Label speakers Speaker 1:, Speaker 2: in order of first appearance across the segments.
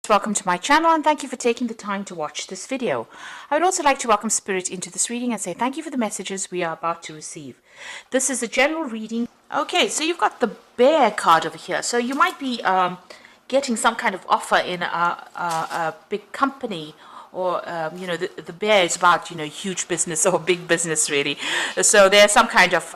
Speaker 1: Welcome to my channel and thank you for taking the time to watch this video. I would also like to welcome Spirit into this reading and say thank you for the messages we are about to receive. This is a general reading. Okay, so you've got the Bear card over here. So you might be getting some kind of offer in a big company, or the Bear is about huge business or big business really. So there's some kind of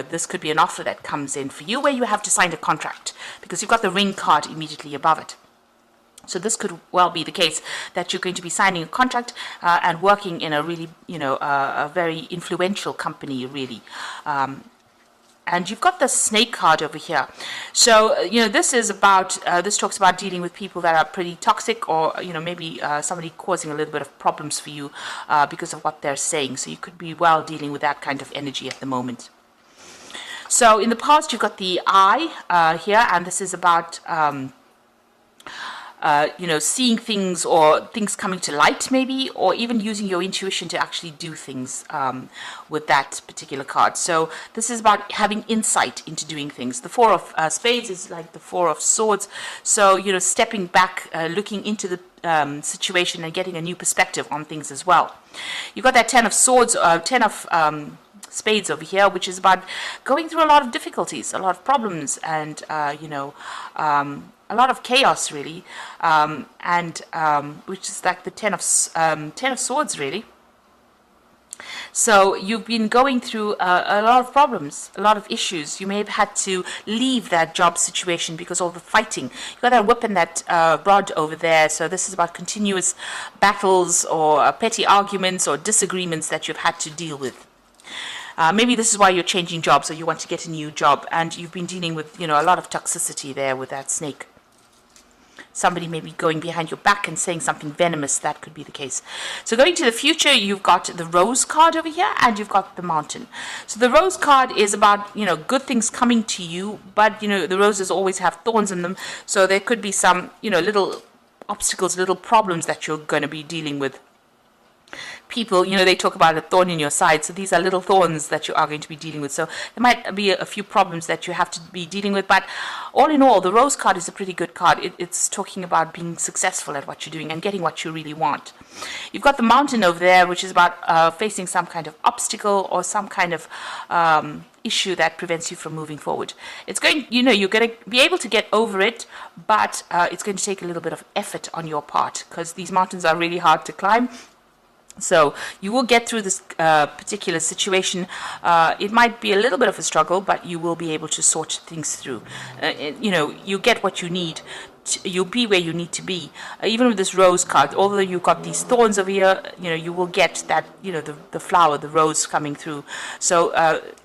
Speaker 1: this could be an offer that comes in for you where you have to sign a contract because you've got the Ring card immediately above it. So this could well be the case that you're going to be signing a contract and working in a really, a very influential company, really. And you've got the Snake card over here. So, this is about, this talks about dealing with people that are pretty toxic, or, maybe somebody causing a little bit of problems for you because of what they're saying. So you could be well dealing with that kind of energy at the moment. So in the past, you've got the Eye here, and this is about seeing things or things coming to light maybe, or even using your intuition to actually do things with that particular card. So this is about having insight into doing things. The Four of Spades is like the Four of Swords. So, stepping back, looking into the situation and getting a new perspective on things as well. You've got that Ten of Swords, Ten of Spades over here, which is about going through a lot of difficulties, a lot of problems, and a lot of chaos really, which is like the Ten of Swords really. So you've been going through a lot of problems, a lot of issues. You may have had to leave that job situation because of the fighting. You've got that whip and that rod over there. So this is about continuous battles or petty arguments or disagreements that you've had to deal with. Maybe this is why you're changing jobs, or you want to get a new job, and you've been dealing with, a lot of toxicity there with that Snake. Somebody may be going behind your back and saying something venomous. That could be the case. So going to the future, you've got the Rose card over here, and you've got the Mountain. So the Rose card is about, good things coming to you, but, the roses always have thorns in them. So there could be some, little obstacles, little problems that you're going to be dealing with. People, they talk about a thorn in your side. So these are little thorns that you are going to be dealing with. So there might be a few problems that you have to be dealing with. But all in all, the Rose card is a pretty good card. It's talking about being successful at what you're doing and getting what you really want. You've got the Mountain over there, which is about facing some kind of obstacle or some kind of issue that prevents you from moving forward. It's going, you're going to be able to get over it, but it's going to take a little bit of effort on your part because these mountains are really hard to climb. So you will get through this particular situation. It might be a little bit of a struggle, but you will be able to sort things through. You get what you need. You'll be where you need to be. Even with this Rose card, although you've got these thorns over here, you will get that, the flower, the rose coming through. So,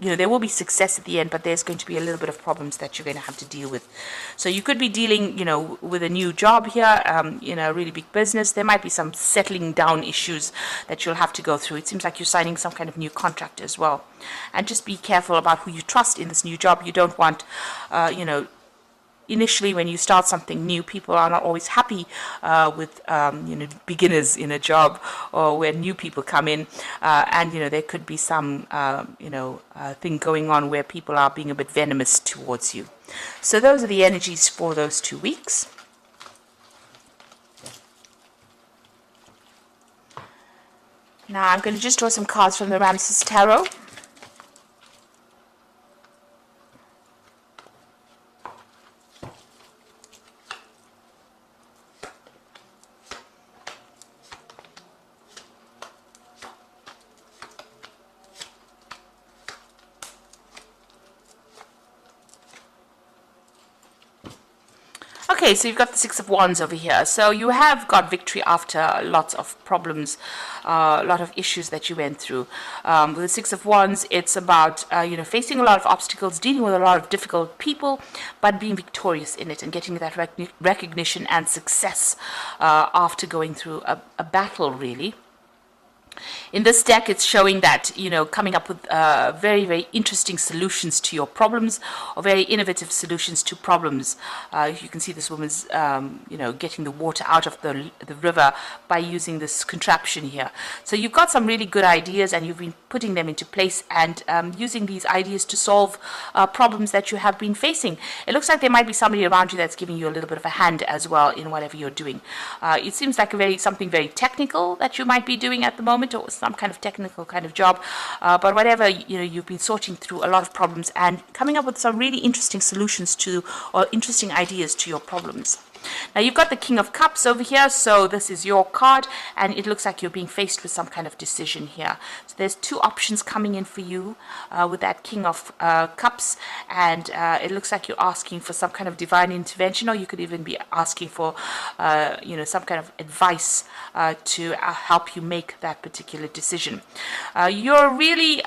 Speaker 1: there will be success at the end, but there's going to be a little bit of problems that you're going to have to deal with. So you could be dealing, with a new job here, a really big business. There might be some settling down issues that you'll have to go through. It seems like you're signing some kind of new contract as well. And just be careful about who you trust in this new job. You don't want, initially, when you start something new, people are not always happy with beginners in a job, or when new people come in, and there could be some thing going on where people are being a bit venomous towards you. So those are the energies for those 2 weeks. Now I'm going to just draw some cards from the Ramses Tarot. Okay, so you've got the Six of Wands over here. So you have got victory after lots of problems, a lot of issues that you went through. With the Six of Wands, it's about, facing a lot of obstacles, dealing with a lot of difficult people, but being victorious in it and getting that recognition and success after going through a battle, really. In this deck, it's showing that, coming up with very, very interesting solutions to your problems, or very innovative solutions to problems. You can see this woman's, getting the water out of the river by using this contraption here. So you've got some really good ideas, and you've been putting them into place and using these ideas to solve problems that you have been facing. It looks like there might be somebody around you that's giving you a little bit of a hand as well in whatever you're doing. It seems like something very technical that you might be doing at the moment, or some kind of technical kind of job, but whatever, you've been sorting through a lot of problems and coming up with some really interesting solutions to, or interesting ideas to your problems. Now you've got the King of Cups over here, so this is your card, and it looks like you're being faced with some kind of decision here. So there's two options coming in for you with that King of Cups, and it looks like you're asking for some kind of divine intervention, or you could even be asking for, some kind of advice to help you make that particular decision. You're really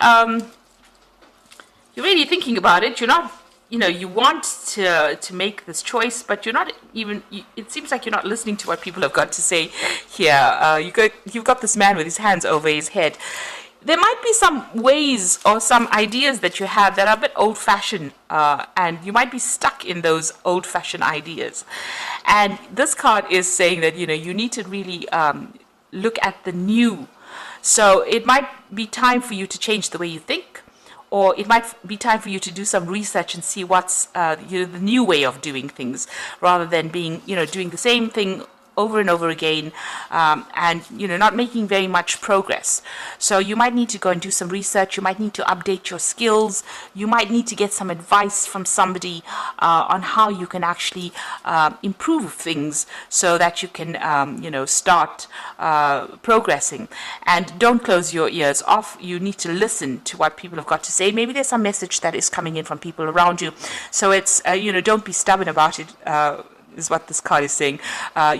Speaker 1: thinking about it. You're not. You want to make this choice, but you're not even. It seems like you're not listening to what people have got to say here. You've got this man with his hands over his head. There might be some ways or some ideas that you have that are a bit old-fashioned, and you might be stuck in those old-fashioned ideas. And this card is saying that you need to really look at the new. So it might be time for you to change the way you think. Or it might be time for you to do some research and see what's the new way of doing things, rather than being doing the same thing over and over again, and not making very much progress. So you might need to go and do some research. You might need to update your skills. You might need to get some advice from somebody on how you can actually improve things, so that you can start progressing. And don't close your ears off. You need to listen to what people have got to say. Maybe there's some message that is coming in from people around you. So it's don't be stubborn about it. Is what this card is saying.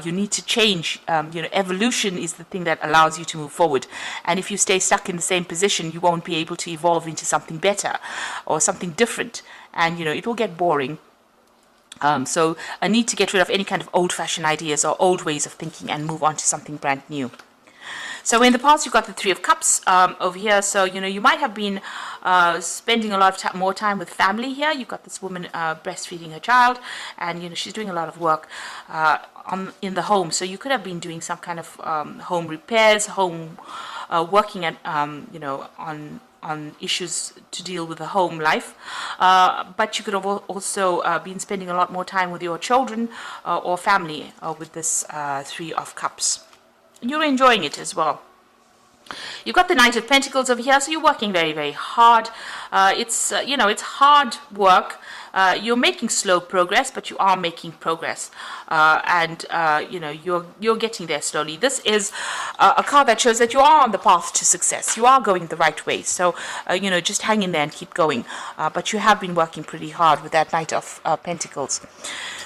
Speaker 1: You need to change. Evolution is the thing that allows you to move forward. And if you stay stuck in the same position, you won't be able to evolve into something better or something different. And, it will get boring. So I need to get rid of any kind of old-fashioned ideas or old ways of thinking and move on to something brand new. So in the past, you've got the Three of Cups over here. So, you might have been spending a lot of more time with family here. You've got this woman breastfeeding her child, and, she's doing a lot of work in the home. So you could have been doing some kind of home repairs, working at, on issues to deal with the home life. But you could have also been spending a lot more time with your children or family with this Three of Cups. You're enjoying it as well. You've got the Knight of Pentacles over here, so you're working very, very hard. It's hard work. You're making slow progress, but you are making progress, and you're getting there slowly. This is a card that shows that you are on the path to success. You are going the right way. So just hang in there and keep going. But you have been working pretty hard with that Knight of Pentacles.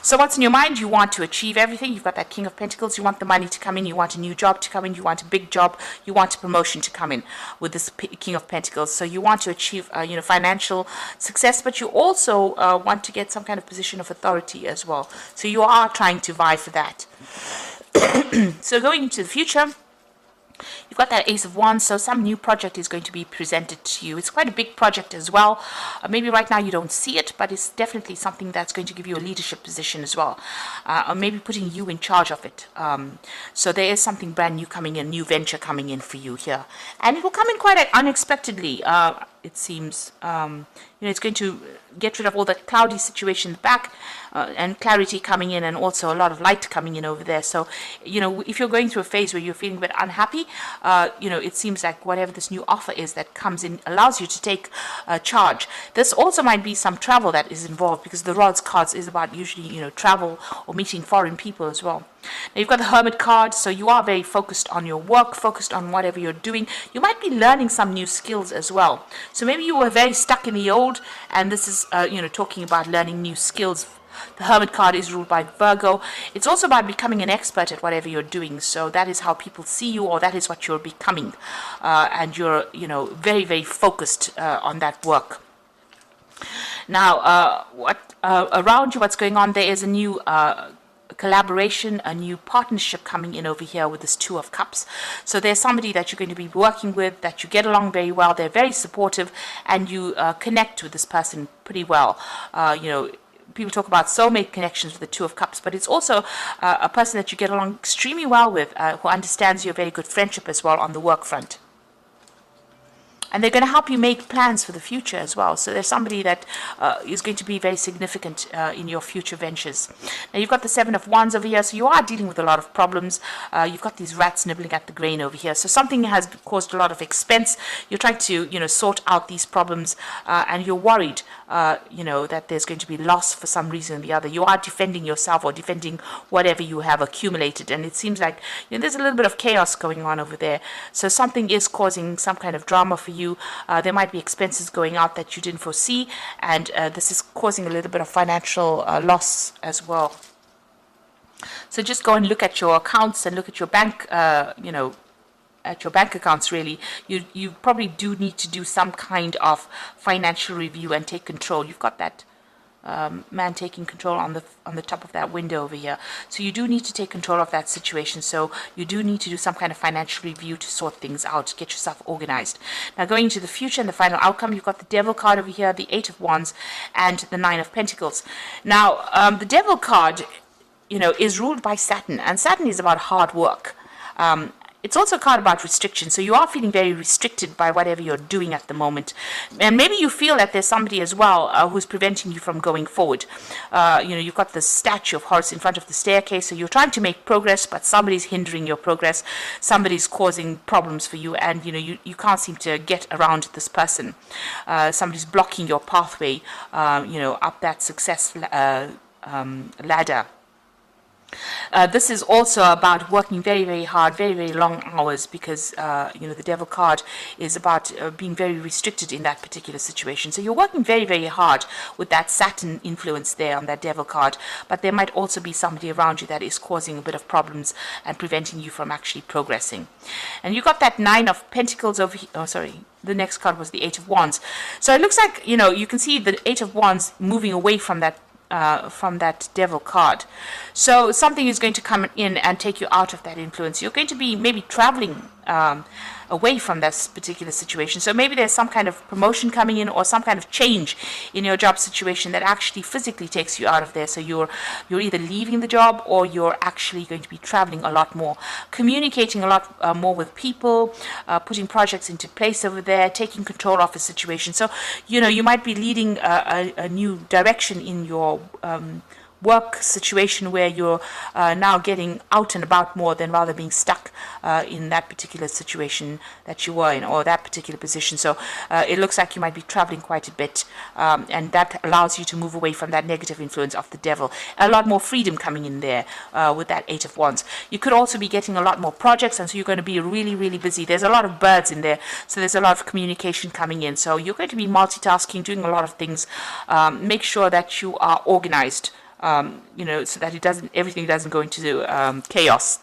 Speaker 1: So what's in your mind? You want to achieve everything. You've got that King of Pentacles. You want the money to come in. You want a new job to come in. You want a big job. You want a promotion to come in with this King of Pentacles. So you want to achieve, financial success, but you also want to get some kind of position of authority as well. So you are trying to vie for that. So going into the future, you've got that Ace of Wands, so some new project is going to be presented to you. It's quite a big project as well. Maybe right now you don't see it, but it's definitely something that's going to give you a leadership position as well. Or maybe putting you in charge of it. So there is something brand new coming in, new venture coming in for you here. And it will come in quite unexpectedly. It seems, it's going to get rid of all the cloudy situation back, and clarity coming in, and also a lot of light coming in over there. So, if you're going through a phase where you're feeling a bit unhappy, it seems like whatever this new offer is that comes in allows you to take charge. This also might be some travel that is involved, because the Rods cards is about usually, travel or meeting foreign people as well. Now you've got the Hermit card, so you are very focused on your work, focused on whatever you're doing. You might be learning some new skills as well. So maybe you were very stuck in the old, and this is, talking about learning new skills. The Hermit card is ruled by Virgo. It's also about becoming an expert at whatever you're doing. So that is how people see you, or that is what you're becoming. And you're, very, very focused on that work. Now, around you, what's going on? There is a new collaboration, a new partnership coming in over here with this Two of Cups. So there's somebody that you're going to be working with, that you get along very well, they're very supportive, and you connect with this person pretty well. People talk about soulmate connections with the Two of Cups, but it's also a person that you get along extremely well with, who understands your very good friendship as well on the work front. And they're going to help you make plans for the future as well. So there's somebody that is going to be very significant in your future ventures. Now you've got the Seven of Wands over here, so you are dealing with a lot of problems. You've got these rats nibbling at the grain over here. So something has caused a lot of expense. You're trying to, sort out these problems, and you're worried, that there's going to be loss for some reason or the other. You are defending yourself or defending whatever you have accumulated, and it seems like there's a little bit of chaos going on over there. So something is causing some kind of drama for you. There might be expenses going out that you didn't foresee, and this is causing a little bit of financial loss as well. So just go and look at your accounts and look at your bank, at your bank accounts. Really, you probably do need to do some kind of financial review and take control. You've got that man taking control on the top of that window over here. So you do need to take control of that situation. So you do need to do some kind of financial review to sort things out, get yourself organized. Now going into the future and the final outcome, you've got the Devil card over here, the Eight of Wands, and the Nine of Pentacles. Now the Devil card, is ruled by Saturn, and Saturn is about hard work. It's also a card about restriction, so you are feeling very restricted by whatever you're doing at the moment. And maybe you feel that there's somebody as well who's preventing you from going forward. You've got the statue of Horus in front of the staircase, so you're trying to make progress, but somebody's hindering your progress. Somebody's causing problems for you, and you can't seem to get around this person. Somebody's blocking your pathway, up that success ladder. This is also about working very, very hard, very, very long hours, because the Devil card is about being very restricted in that particular situation. So you're working very, very hard with that Saturn influence there on that Devil card, but there might also be somebody around you that is causing a bit of problems and preventing you from actually progressing. And you got that Nine of Pentacles over here. Oh, sorry. The next card was the Eight of Wands. So it looks like, you can see the Eight of Wands moving away from that Devil card. So something is going to come in and take you out of that influence. You're going to be maybe traveling away from this particular situation. So maybe there's some kind of promotion coming in, or some kind of change in your job situation that actually physically takes you out of there. So you're either leaving the job, or you're actually going to be traveling a lot more, communicating a lot more with people, putting projects into place over there, taking control of a situation. So you might be leading a new direction in your work situation, where you're now getting out and about more than rather being stuck in that particular situation that you were in, or that particular position. So it looks like you might be traveling quite a bit, and that allows you to move away from that negative influence of the Devil. A lot more freedom coming in there with that Eight of Wands. You could also be getting a lot more projects, and so you're going to be really, really busy. There's a lot of birds in there, so there's a lot of communication coming in. So you're going to be multitasking, doing a lot of things. Make sure that you are organized, so that everything doesn't go into chaos.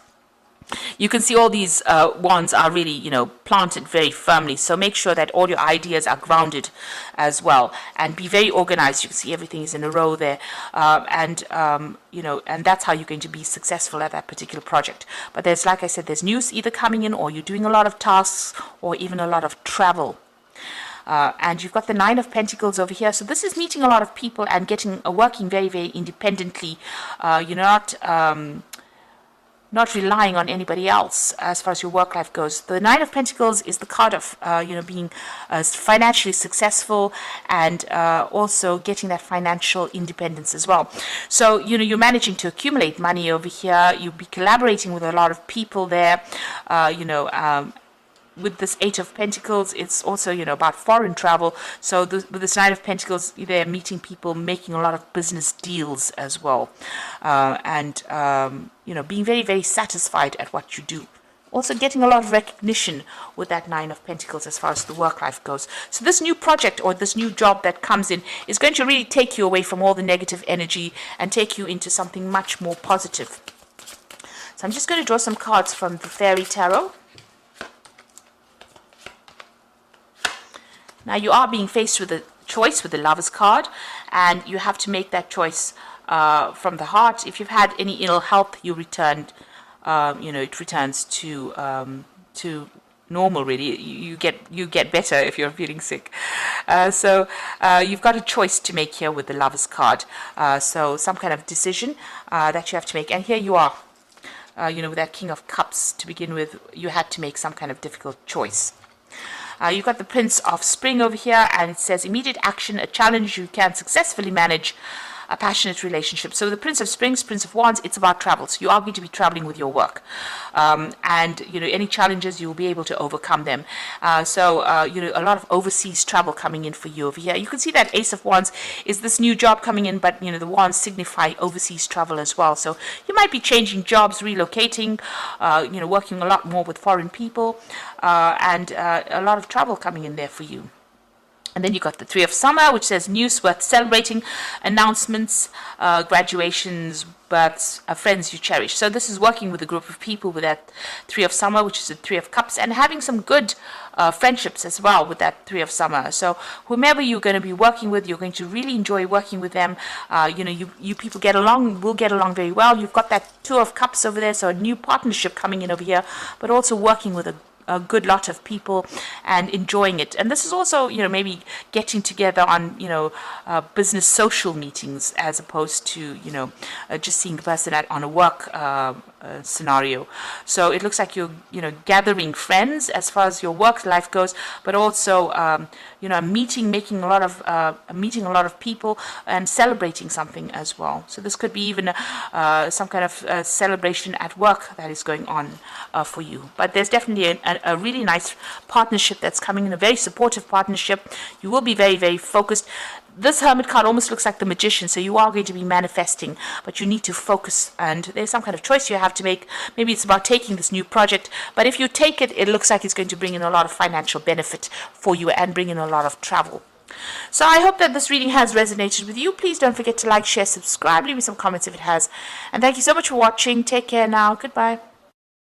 Speaker 1: You can see all these wands are really, planted very firmly. So make sure that all your ideas are grounded as well, and be very organized. You can see everything is in a row there, and that's how you're going to be successful at that particular project. But there's, like I said, there's news either coming in, or you're doing a lot of tasks, or even a lot of travel. And you've got the Nine of Pentacles over here. So this is meeting a lot of people and working very, very independently. You're not relying on anybody else as far as your work life goes. The Nine of Pentacles is the card of being financially successful, and also getting that financial independence as well. So you're managing to accumulate money over here. You'll be collaborating with a lot of people there. With this Eight of Pentacles, it's also, about foreign travel. So with this Nine of Pentacles, they're meeting people, making a lot of business deals as well. And being very, very satisfied at what you do. Also getting a lot of recognition with that Nine of Pentacles as far as the work life goes. So this new project, or this new job that comes in, is going to really take you away from all the negative energy and take you into something much more positive. So I'm just going to draw some cards from the Fairy Tarot. Now you are being faced with a choice with the Lovers card, and you have to make that choice from the heart. If you've had any ill health, you returned, it returns to normal. Really, you get better if you're feeling sick. So you've got a choice to make here with the Lovers card. So some kind of decision that you have to make, and here you are. With that King of Cups to begin with, you had to make some kind of difficult choice. You've got the Prince of Spring over here, and it says immediate action, a challenge you can successfully manage, a passionate relationship. So the Prince of Springs, Prince of Wands, it's about travel. So you are going to be traveling with your work. And, any challenges, you'll be able to overcome them. So a lot of overseas travel coming in for you over here. You can see that Ace of Wands is this new job coming in, but, the wands signify overseas travel as well. So you might be changing jobs, relocating, working a lot more with foreign people, and a lot of travel coming in there for you. And then you got the Three of Summer, which says news worth celebrating, announcements, graduations, births, friends you cherish. So this is working with a group of people with that Three of Summer, which is the Three of Cups, and having some good friendships as well with that Three of Summer. So whomever you're going to be working with, you're going to really enjoy working with them. You people will get along very well. You've got that Two of Cups over there, so a new partnership coming in over here, but also working with a good lot of people and enjoying it. And this is also, maybe getting together on, business social meetings as opposed to, just seeing the person on a work scenario. So it looks like you're, gathering friends as far as your work life goes, but also, meeting a lot of people and celebrating something as well. So this could be even some kind of celebration at work that is going on for you. But there's definitely a really nice partnership that's coming in, a very supportive partnership. You will be very, very focused. This Hermit card almost looks like the Magician, so you are going to be manifesting, but you need to focus, and there's some kind of choice you have to make. Maybe it's about taking this new project, but if you take it, it looks like it's going to bring in a lot of financial benefit for you and bring in a lot of travel. So I hope that this reading has resonated with you. Please don't forget to like, share, subscribe, leave me some comments if it has. And thank you so much for watching. Take care now. Goodbye.